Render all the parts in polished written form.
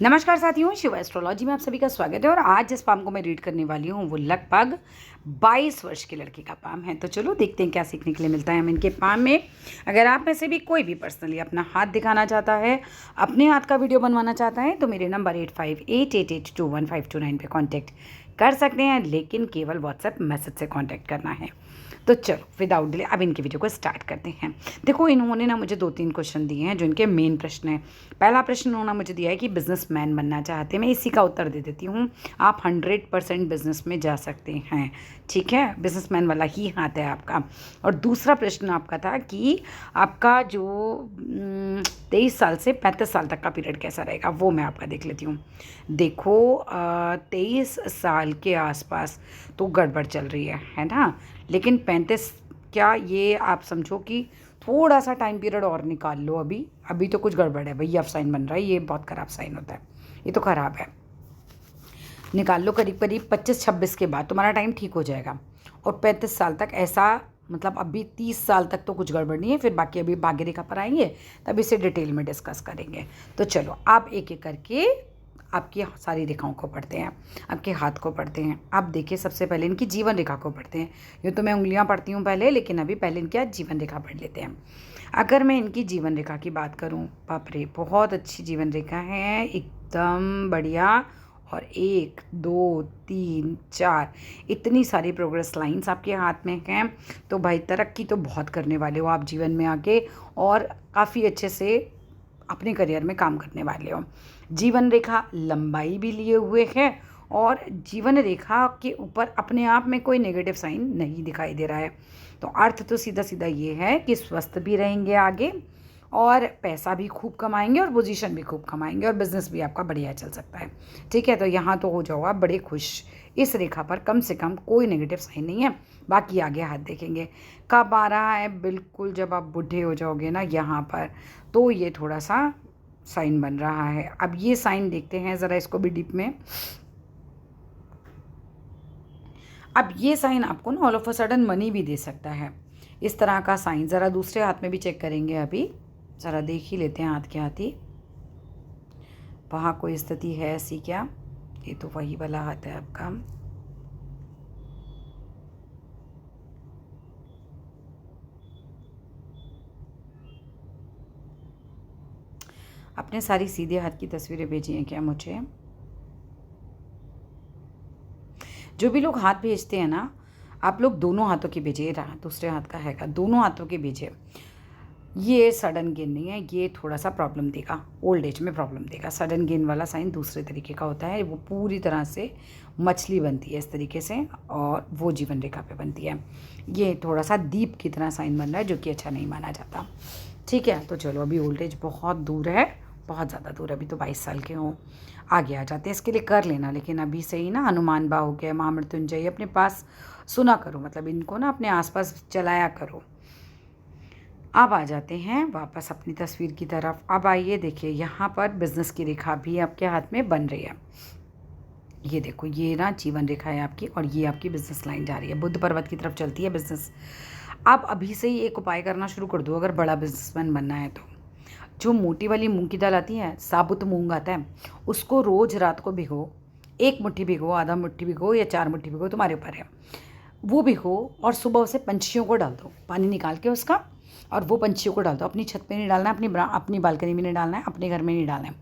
नमस्कार साथियों, शिवा एस्ट्रोलॉजी में आप सभी का स्वागत है। और आज जिस पाम को मैं रीड करने वाली हूँ वो लगभग 22 वर्ष की लड़की का पाम है। तो चलो देखते हैं क्या सीखने के लिए मिलता है हमें इनके पाम में। अगर आप में से भी कोई भी पर्सनली अपना हाथ दिखाना चाहता है, अपने हाथ का वीडियो बनवाना चाहता है, तो मेरे नंबर 8588821529 पे कांटेक्ट कर सकते हैं, लेकिन केवल व्हाट्सएप मैसेज से कांटेक्ट करना है। तो चलो विदाउट डिले अब इनकी वीडियो को स्टार्ट करते हैं। देखो, इन्होंने ना मुझे 2-3 क्वेश्चन दिए हैं जो इनके मेन प्रश्न हैं। पहला प्रश्न उन्होंने मुझे दिया है कि बिजनेसमैन बनना चाहते हैं। मैं इसी का उत्तर दे देती हूँ। आप 100% बिजनेस में जा सकते हैं, ठीक है। बिजनेसमैन वाला ही हाथ है आपका। और दूसरा प्रश्न आपका था कि आपका जो 23 साल से 35 साल तक का पीरियड कैसा रहेगा, वो मैं आपका देख लेती हूँ। देखो, 23 साल के आसपास तो गड़बड़ चल रही है ना। लेकिन 35, क्या ये आप समझो कि थोड़ा सा टाइम पीरियड और निकाल लो। अभी तो कुछ गड़बड़ है भैया, साइन बन रहा है, ये बहुत ख़राब साइन होता है, ये तो ख़राब है। निकाल लो करीब करीब 25-26 के बाद तुम्हारा टाइम ठीक हो जाएगा। और 35 साल तक ऐसा, मतलब अभी 30 साल तक तो कुछ गड़बड़ नहीं है। फिर बाकी अभी भाग्य रेखा पर आएंगे तब इसे डिटेल में डिस्कस करेंगे। तो चलो आप एक एक करके आपकी सारी रेखाओं को पढ़ते हैं, आपके हाथ को पढ़ते हैं। आप देखिए, सबसे पहले इनकी जीवन रेखा को पढ़ते हैं। यूँ तो मैं उंगलियां पढ़ती हूँ पहले, लेकिन अभी पहले इनकी आज जीवन रेखा पढ़ लेते हैं। अगर मैं इनकी जीवन रेखा की बात करूँ, बाप रे, बहुत अच्छी जीवन रेखा है, एकदम बढ़िया। और 1 2 3 4 इतनी सारी प्रोग्रेस लाइंस आपके हाथ में हैं। तो भाई तरक्की तो बहुत करने वाले हो आप जीवन में आके, और काफ़ी अच्छे से अपने करियर में काम करने वाले हो। जीवन रेखा लंबाई भी लिए हुए है, और जीवन रेखा के ऊपर अपने आप में कोई नेगेटिव साइन नहीं दिखाई दे रहा है। तो अर्थ तो सीधा सीधा ये है कि स्वस्थ भी रहेंगे आगे, और पैसा भी खूब कमाएंगे, और पोजीशन भी खूब कमाएंगे, और बिजनेस भी आपका बढ़िया चल सकता है, ठीक है। तो यहाँ तो हो जाओ आप बड़े खुश। इस रेखा पर कम से कम कोई नेगेटिव साइन नहीं है। बाकी आगे हाथ देखेंगे कब आ रहा है, बिल्कुल जब आप बूढ़े हो जाओगे ना यहाँ पर, तो ये थोड़ा सा साइन बन रहा है। अब ये साइन देखते हैं ज़रा इसको भी डीप में। अब ये साइन आपको ना all of a sudden money भी दे सकता है, इस तरह का साइन। ज़रा दूसरे हाथ में भी चेक करेंगे, अभी ज़रा देख ही लेते हैं हाथ के हाथ ही, वहाँ कोई स्थिति है ऐसी क्या। ये तो वही वाला हाथ है आपका। आपने सारी सीधे हाथ की तस्वीरें भेजी हैं क्या मुझे? जो भी लोग हाथ भेजते हैं ना, आप लोग दोनों हाथों की भेजिए। दूसरे हाथ का हैगा, दोनों हाथों की भेजिए। ये सडन गेन नहीं है, ये थोड़ा सा प्रॉब्लम देगा, ओल्ड एज में प्रॉब्लम देगा। सडन गेन वाला साइन दूसरे तरीके का होता है, वो पूरी तरह से मछली बनती है इस तरीके से, और वो जीवन रेखा पे बनती है। ये थोड़ा सा दीप की तरह साइन बन रहा है, जो कि अच्छा नहीं माना जाता, ठीक है। तो चलो, अभी ओल्ड एज बहुत दूर है, बहुत ज़्यादा दूर। अभी तो 22 साल के हों, आगे आ जाते हैं। इसके लिए कर लेना, लेकिन अभी से ही ना हनुमान बा हो गया, महामृत्युंजय अपने पास सुना करो, मतलब इनको ना अपने आसपास चलाया करो। अब आ जाते हैं वापस अपनी तस्वीर की तरफ। अब आइए, देखिए यहाँ पर बिजनेस की रेखा भी आपके हाथ में बन रही है। ये देखो, ये ना जीवन रेखा है आपकी, और ये आपकी बिजनेस लाइन जा रही है, बुद्ध पर्वत की तरफ चलती है बिजनेस। आप अभी से ही एक उपाय करना शुरू कर दो अगर बड़ा बिजनेसमैन बनना है तो। जो मोटी वाली मूंग की दाल आती है, साबुत मूंग आता है, उसको रोज़ रात को भिगो। 1 मुट्ठी भिगो, आधा मुट्ठी भिगो, या 4 मुट्ठी भिगो, तुम्हारे ऊपर है। वो भिगो और सुबह उसे पंछियों को डाल दो, पानी निकाल के उसका, और वो पंछियों को डाल दो। अपनी छत पे नहीं डालना है, अपनी बालकनी में नहीं डालना है, अपने घर में नहीं डालना है,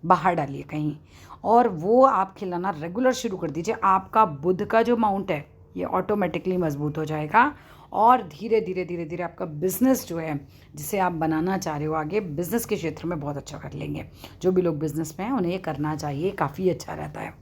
बाहर डालिए कहीं। और वो आप खिलाना रेगुलर शुरू कर दीजिए। आपका बुध का जो माउंट है, ये ऑटोमेटिकली मजबूत हो जाएगा, और धीरे धीरे धीरे धीरे आपका बिजनेस जो है, जिसे आप बनाना चाह रहे हो आगे, बिजनेस के क्षेत्र में बहुत अच्छा कर लेंगे। जो भी लोग बिजनेस में हैं उन्हें ये करना चाहिए, काफ़ी अच्छा रहता है।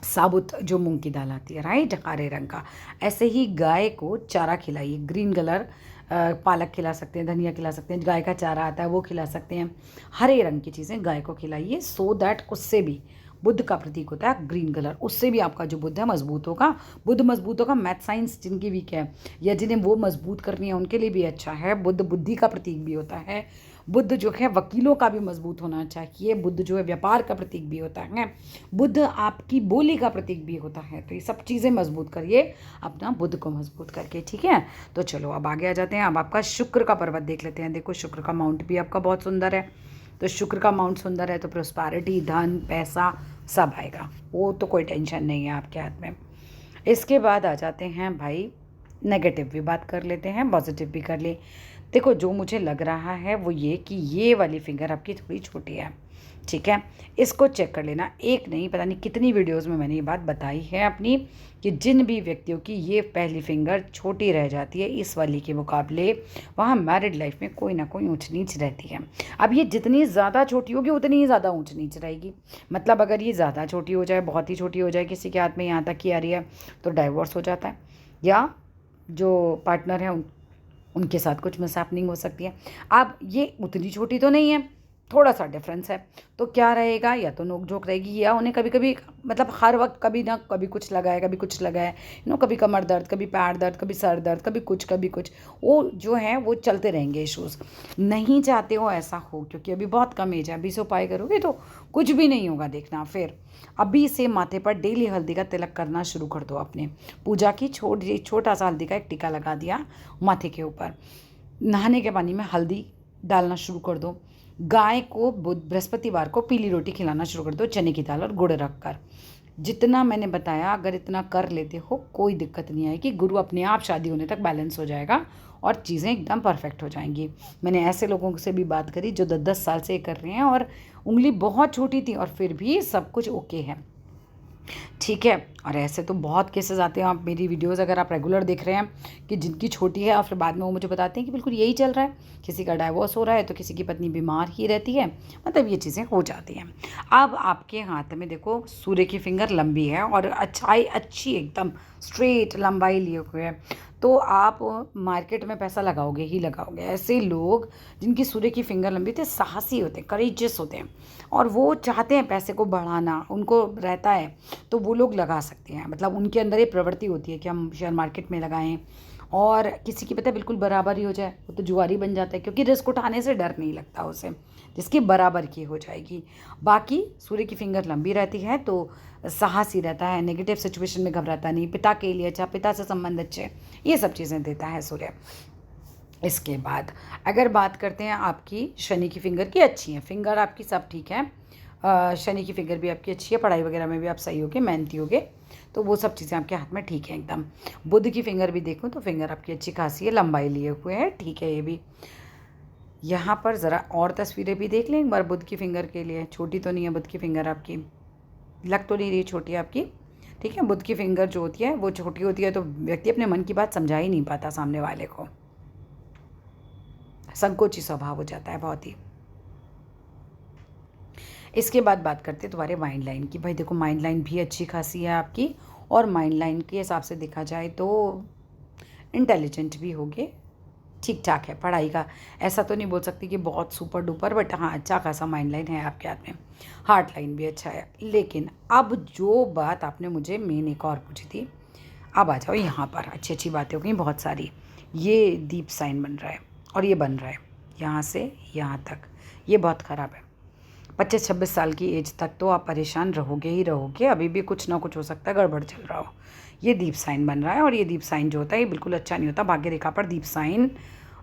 साबुत जो मूंग की दाल आती है, राइट, हरे रंग का, ऐसे ही गाय को चारा खिलाइए। ग्रीन कलर पालक खिला सकते हैं, धनिया खिला सकते हैं, गाय का चारा आता है वो खिला सकते हैं। हरे रंग की चीज़ें गाय को खिलाइए, सो दैट उससे भी, बुध का प्रतीक होता है ग्रीन कलर, उससे भी आपका जो बुध है मजबूत होगा। बुध मजबूत होगा। मैथ साइंस जिनकी वीक है या जिन्हें वो मजबूत करनी है, उनके लिए भी अच्छा है। बुध बुद्धि का प्रतीक भी होता है। बुध जो है वकीलों का भी मजबूत होना चाहिए। बुध जो है व्यापार का प्रतीक भी होता है। बुध आपकी बोली का प्रतीक भी होता है। तो ये सब चीज़ें मजबूत करिए अपना बुध को मजबूत करके, ठीक है। तो चलो अब आगे आ जाते हैं। अब आपका शुक्र का पर्वत देख लेते हैं। देखो, शुक्र का माउंट भी आपका बहुत सुंदर है, तो शुक्र का अमाउंट सुंदर है तो प्रोस्पैरिटी, धन, पैसा सब आएगा, वो तो कोई टेंशन नहीं है आपके हाथ में। इसके बाद आ जाते हैं भाई, नेगेटिव भी बात कर लेते हैं, पॉजिटिव भी कर ले। देखो जो मुझे लग रहा है वो ये कि ये वाली फिंगर आपकी थोड़ी छोटी है, ठीक है, इसको चेक कर लेना। एक नहीं पता नहीं कितनी वीडियोस में मैंने ये बात बताई है अपनी, कि जिन भी व्यक्तियों की ये पहली फिंगर छोटी रह जाती है इस वाली के मुकाबले, वहाँ मैरिड लाइफ में कोई ना कोई ऊंच नीच रहती है। अब ये जितनी ज़्यादा छोटी होगी उतनी ही ज़्यादा ऊंच नीच रहेगी। मतलब अगर ये ज़्यादा छोटी हो जाए, बहुत ही छोटी हो जाए किसी के हाथ में, यहाँ तक की आ रही है, तो डाइवोर्स हो जाता है, या जो पार्टनर है उनके साथ कुछ मिसहैपनिंग हो सकती है। अब ये उतनी छोटी तो नहीं है, थोड़ा सा डिफरेंस है, तो क्या रहेगा, या तो नोक झोंक रहेगी, या उन्हें कभी कभी, मतलब हर वक्त कभी ना कभी कुछ लगा है, कभी कुछ लगा है, कभी कमर दर्द, कभी पैर दर्द, कभी सर दर्द, कभी कुछ, वो जो है वो चलते रहेंगे इश्यूज़। नहीं चाहते हो ऐसा हो, क्योंकि अभी बहुत कम एज है, अभी से उपाय करोगे तो कुछ भी नहीं होगा। देखना फिर अभी से माथे पर डेली हल्दी का तिलक करना शुरू कर दो अपने। पूजा की छोटा सा हल्दी का एक टीका लगा दिया माथे के ऊपर। नहाने के पानी में हल्दी डालना शुरू कर दो। गाय को बृहस्पतिवार को पीली रोटी खिलाना शुरू कर दो, चने की दाल और गुड़ रख कर। जितना मैंने बताया अगर इतना कर लेते हो कोई दिक्कत नहीं आएगी, गुरु अपने आप शादी होने तक बैलेंस हो जाएगा और चीज़ें एकदम परफेक्ट हो जाएंगी। मैंने ऐसे लोगों से भी बात करी जो 10-10 साल से कर रहे हैं और उंगली बहुत छोटी थी और फिर भी सब कुछ ओके है, ठीक है। और ऐसे तो बहुत केसेस आते हैं, आप मेरी वीडियोस अगर आप रेगुलर देख रहे हैं कि जिनकी छोटी है और फिर बाद में वो मुझे बताते हैं कि बिल्कुल यही चल रहा है, किसी का डाइवोर्स हो रहा है तो किसी की पत्नी बीमार ही रहती है, मतलब ये चीज़ें हो जाती हैं। अब आपके हाथ में देखो सूर्य की फिंगर लंबी है और अच्छी एकदम स्ट्रेट लंबाई लिए हुए है, तो आप मार्केट में पैसा लगाओगे ही लगाओगे। ऐसे लोग जिनकी सूर्य की फिंगर लंबी होती है साहसी होते हैं, करेजियस होते हैं और वो चाहते हैं पैसे को बढ़ाना, उनको रहता है, तो वो लोग लगा सकते हैं। मतलब उनके अंदर ये प्रवृत्ति होती है कि हम शेयर मार्केट में लगाएं। और किसी की पता है बिल्कुल बराबर ही हो जाए, वो तो जुआरी बन जाता है, क्योंकि रिस्क उठाने से डर नहीं लगता उसे, जिसकी बराबर की हो जाएगी। बाकी सूर्य की फिंगर लंबी रहती है तो साहसी रहता है, नेगेटिव सिचुएशन में घबराता नहीं, पिता के लिए अच्छा, पिता से संबंध अच्छे, ये सब चीज़ें देता है सूर्य। इसके बाद अगर बात करते हैं आपकी शनि की फिंगर की, अच्छी है फिंगर आपकी, सब ठीक है। शनि की फिंगर भी आपकी अच्छी है, पढ़ाई वगैरह में भी आप सही होगे, मेहनती होगे, तो वो सब चीज़ें आपके हाथ में ठीक है एकदम। बुध की फिंगर भी देखूँ तो फिंगर आपकी अच्छी खासी है, लंबाई लिए हुए है, ठीक है ये भी। यहाँ पर ज़रा और तस्वीरें भी देख लें एक बार बुध की फिंगर के लिए। छोटी तो नहीं है बुध की फिंगर आपकी, लग तो नहीं रही छोटी आपकी, ठीक है। बुध की फिंगर जो होती है वो छोटी होती है तो व्यक्ति अपने मन की बात समझा ही नहीं पाता सामने वाले को, संकोची स्वभाव हो जाता है बहुत ही। इसके बाद बात करते हैं तुम्हारे माइंड लाइन की। भाई देखो माइंड लाइन भी अच्छी खासी है आपकी, और माइंड लाइन के हिसाब से देखा जाए तो इंटेलिजेंट भी होगे, ठीक ठाक है। पढ़ाई का ऐसा तो नहीं बोल सकती कि बहुत सुपर डुपर, बट हाँ अच्छा खासा माइंड लाइन है आपके हाथ में। हार्ट लाइन भी अच्छा है। लेकिन अब जो बात आपने मुझे मेन एक और पूछी थी, अब आ जाओ यहाँ पर। अच्छी अच्छी बातें हो गई बहुत सारी। ये दीप साइन बन रहा है और ये बन रहा है यहाँ से यहाँ तक, ये बहुत ख़राब है। 25-26 साल की एज तक तो आप परेशान रहोगे ही रहोगे, अभी भी कुछ ना कुछ हो सकता है, गड़बड़ चल रहा हो। ये दीप साइन बन रहा है और ये दीप साइन जो होता है ये बिल्कुल अच्छा नहीं होता। भाग्य रेखा पर दीप साइन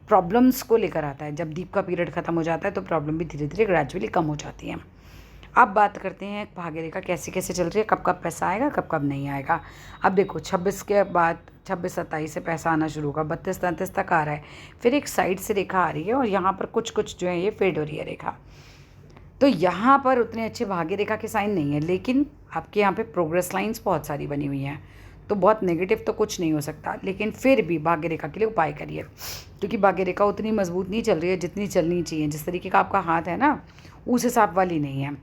प्रॉब्लम्स को लेकर आता है। जब दीप का पीरियड ख़त्म हो जाता है तो प्रॉब्लम भी धीरे धीरे ग्रेजुअली कम हो जाती है। अब बात करते हैं भाग्य रेखा कैसे कैसे चल रही है, कब कब पैसा आएगा, कब कब नहीं आएगा। अब देखो 26 के बाद 26-27 से पैसा आना शुरू होगा, 32-33 तक आ रहा है, फिर एक साइड से रेखा आ रही है और यहाँ पर कुछ कुछ जो है ये फेड हो रही है रेखा। तो यहाँ पर उतने अच्छे भाग्य रेखा के साइन नहीं है, लेकिन आपके यहाँ पे प्रोग्रेस लाइंस बहुत सारी बनी हुई हैं, तो बहुत नेगेटिव तो कुछ नहीं हो सकता। लेकिन फिर भी भाग्य रेखा के लिए उपाय करिए, क्योंकि भाग्य रेखा उतनी मजबूत नहीं चल रही है जितनी चलनी चाहिए। जिस तरीके का आपका हाथ है ना उस हिसाब वाली नहीं है।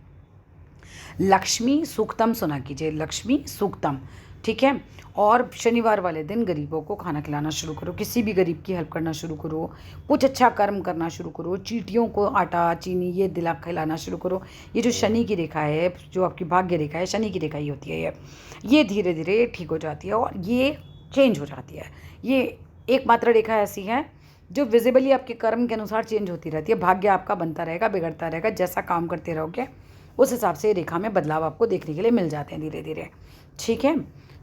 लक्ष्मी सूक्तम सुना कीजिए, लक्ष्मी सूक्तम, ठीक है। और शनिवार वाले दिन गरीबों को खाना खिलाना शुरू करो, किसी भी गरीब की हेल्प करना शुरू करो, कुछ अच्छा कर्म करना शुरू करो, चींटियों को आटा चीनी ये दिला खिलाना शुरू करो। ये जो शनि की रेखा है, जो आपकी भाग्य रेखा है, शनि की रेखा ही होती है ये धीरे धीरे ठीक हो जाती है और ये चेंज हो जाती है। ये एकमात्र रेखा ऐसी है जो विजिबली आपके कर्म के अनुसार चेंज होती रहती है। भाग्य आपका बनता रहेगा, बिगड़ता रहेगा, जैसा काम करते रहोगे उस हिसाब से रेखा में बदलाव आपको देखने के लिए मिल जाते हैं धीरे धीरे, ठीक है।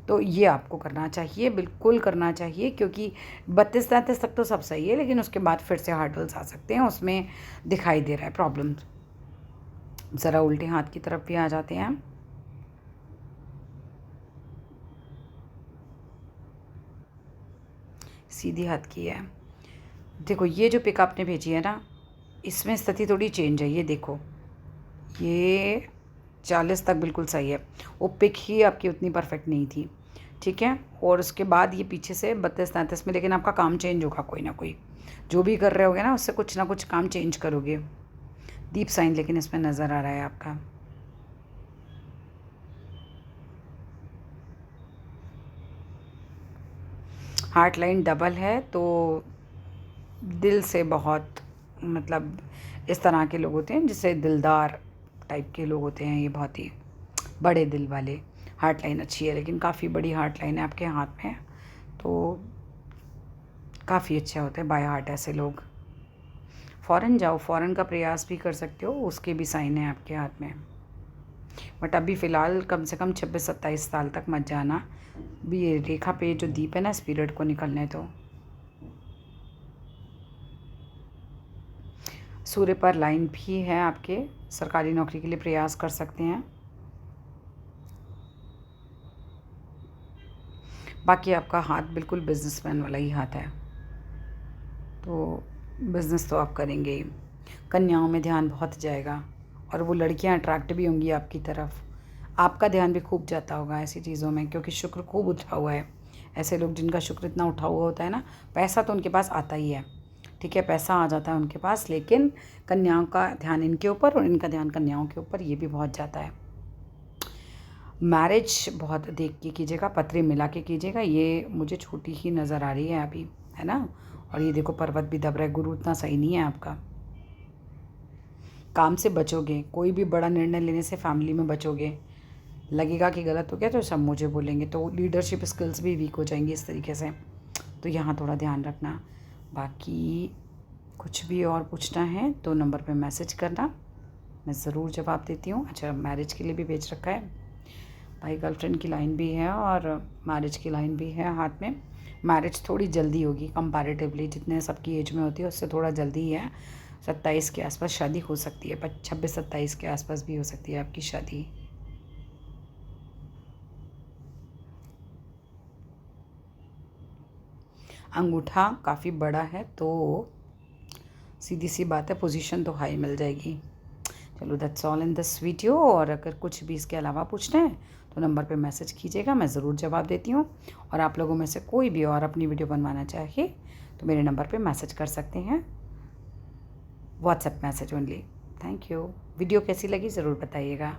तो ये आपको करना चाहिए, बिल्कुल करना चाहिए, क्योंकि 32-33 तक तो सब सही है, लेकिन उसके बाद फिर से हार्डल्स आ सकते हैं, उसमें दिखाई दे रहा है प्रॉब्लम। ज़रा उल्टे हाथ की तरफ भी आ जाते हैं। सीधी हाथ की है। देखो ये जो पिक आपने भेजी है ना, इसमें स्थिति थोड़ी चेंज है। ये देखो, ये 40 तक बिल्कुल सही है। वो पिक ही आपकी उतनी परफेक्ट नहीं थी, ठीक है। और उसके बाद ये पीछे से 32-33 में, लेकिन आपका काम चेंज होगा कोई ना कोई। जो भी कर रहे होगे ना, उससे कुछ ना कुछ काम चेंज करोगे। डीप साइन लेकिन इसमें नज़र आ रहा है आपका। हार्ट लाइन डबल है, तो दिल से बहुत, मतलब इस तरह के लोग होते हैं जिससे दिलदार टाइप के लोग होते हैं, ये बहुत ही बड़े दिल वाले। हार्ट लाइन अच्छी है, लेकिन काफ़ी बड़ी हार्ट लाइन है आपके हाथ में, तो काफ़ी अच्छे होते हैं बाय हार्ट ऐसे लोग। फ़ॉरेन जाओ, फ़ॉरेन का प्रयास भी कर सकते हो, उसके भी साइन है आपके हाथ में। बट अभी फ़िलहाल कम से कम 26-27 साल तक मत जाना। भी ये रेखा पे जो दीप है ना, इस पीरियड को निकलने दो। सूर्य पर लाइन भी है आपके, सरकारी नौकरी के लिए प्रयास कर सकते हैं। बाकी आपका हाथ बिल्कुल बिजनेसमैन वाला ही हाथ है, तो बिज़नेस तो आप करेंगे ही। कन्याओं में ध्यान बहुत जाएगा, और वो लड़कियां अट्रैक्ट भी होंगी आपकी तरफ। आपका ध्यान भी खूब जाता होगा ऐसी चीज़ों में, क्योंकि शुक्र खूब उठा हुआ है। ऐसे लोग जिनका शुक्र इतना उठा हुआ होता है ना, पैसा तो उनके पास आता ही है, ठीक है, पैसा आ जाता है उनके पास, लेकिन कन्याओं का ध्यान इनके ऊपर और इनका ध्यान कन्याओं के ऊपर, ये भी बहुत जाता है। मैरिज बहुत देख के कीजिएगा, पत्री मिला के कीजिएगा। ये मुझे छोटी ही नज़र आ रही है अभी, है ना। और ये देखो पर्वत भी दब रहा है, गुरु उतना सही नहीं है आपका। काम से बचोगे, कोई भी बड़ा निर्णय लेने से फैमिली में बचोगे। लगेगा कि गलत हो गया तो सब मुझे बोलेंगे, तो लीडरशिप स्किल्स भी वीक हो जाएंगी इस तरीके से, तो यहाँ थोड़ा ध्यान रखना। बाकी कुछ भी और पूछना है तो नंबर पे मैसेज करना, मैं ज़रूर जवाब देती हूँ। अच्छा, मैरिज के लिए भी भेज रखा है भाई, गर्लफ्रेंड की लाइन भी है और मैरिज की लाइन भी है हाथ में। मैरिज थोड़ी जल्दी होगी कंपैरेटिवली, जितने सबकी एज में होती है उससे थोड़ा जल्दी ही है। 27 के आसपास शादी हो सकती है, पर 26-27 के आसपास भी हो सकती है आपकी शादी। अंगूठा काफ़ी बड़ा है, तो सीधी सी बात है, पोजीशन तो हाई मिल जाएगी। चलो, that's all in this video. और अगर कुछ भी इसके अलावा पूछना है तो नंबर पे मैसेज कीजिएगा, मैं ज़रूर जवाब देती हूँ। और आप लोगों में से कोई भी और अपनी वीडियो बनवाना चाहे तो मेरे नंबर पे मैसेज कर सकते हैं, WhatsApp message only. Thank you. Video कैसी लगी ज़रूर बताइएगा।